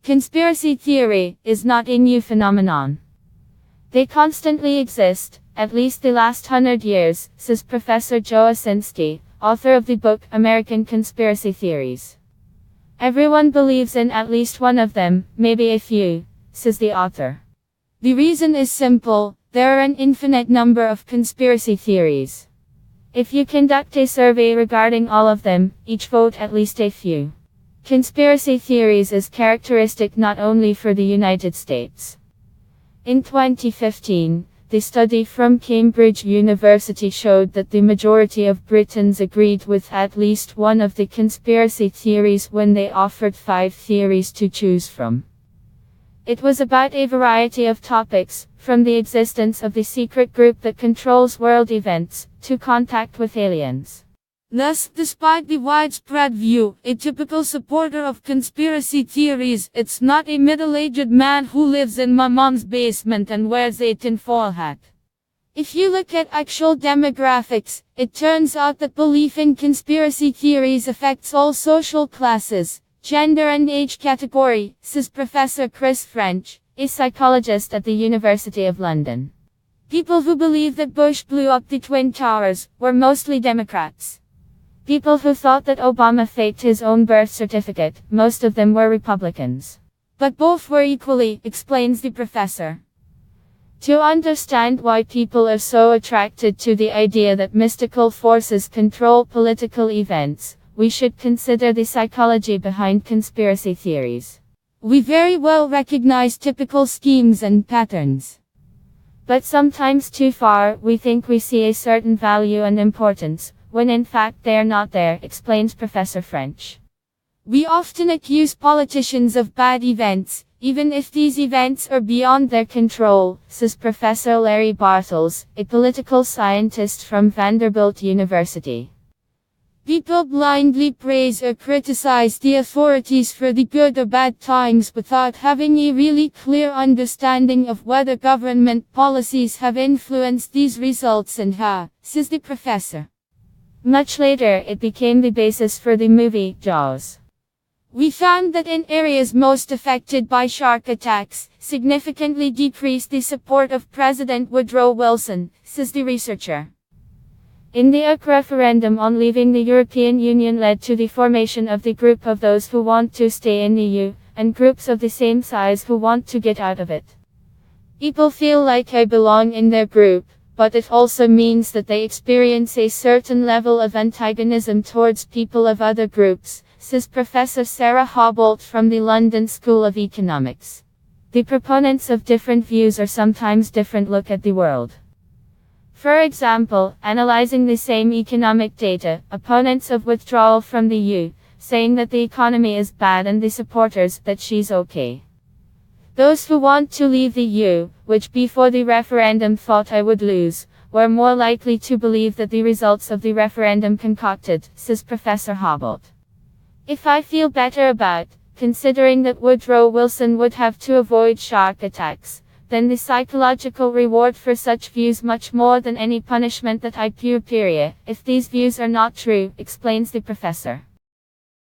Conspiracy theory is not a new phenomenon. They constantly exist, at least the last 100 years, says Professor Joe Usinski, author of the book American Conspiracy Theories. Everyone believes in at least one of them, maybe a few, says the author. The reason is simple: there are an infinite number of conspiracy theories. If you conduct a survey regarding all of them, each vote at least a few. Conspiracy theories is characteristic not only for the United States. In 2015, the study from Cambridge University showed that the majority of Britons agreed with at least one of the conspiracy theories when they offered 5 theories to choose from. It was about a variety of topics, from the existence of the secret group that controls world events, to contact with aliens. Thus, despite the widespread view, a typical supporter of conspiracy theories, it's not a middle-aged man who lives in my mom's basement and wears a tinfoil hat. If you look at actual demographics, it turns out that belief in conspiracy theories affects all social classes, gender and age category, says Professor Chris French, a psychologist at the University of London. People who believe that Bush blew up the Twin Towers were mostly Democrats. People who thought that Obama faked his own birth certificate, most of them were Republicans. But both were equally, explains the professor. To understand why people are so attracted to the idea that mystical forces control political events, we should consider the psychology behind conspiracy theories. We very well recognize typical schemes and patterns. But sometimes too far, we think we see a certain value and importance, when in fact they are not there, explains Professor French. We often accuse politicians of bad events, even if these events are beyond their control, says Professor Larry Bartels, a political scientist from Vanderbilt University. People blindly praise or criticize the authorities for the good or bad times without having a really clear understanding of whether government policies have influenced these results and how, says the professor. Much later, it became the basis for the movie Jaws. We found that in areas most affected by shark attacks, significantly decreased the support of President Woodrow Wilson, says the researcher. In the UK referendum on leaving the European Union led to the formation of the group of those who want to stay in the EU, and groups of the same size who want to get out of it. People feel like I belong in their group, but it also means that they experience a certain level of antagonism towards people of other groups, says Professor Sarah Hobbolt from the London School of Economics. The proponents of different views are sometimes different look at the world. For example, analyzing the same economic data, opponents of withdrawal from the EU, saying that the economy is bad, and the supporters that she's okay. Those who want to leave the EU, which before the referendum thought I would lose, were more likely to believe that the results of the referendum concocted, says Professor Hobbolt. If I feel better about considering that Woodrow Wilson would have to avoid shark attacks, then the psychological reward for such views much more than any punishment that I pure period, if these views are not true, explains the professor.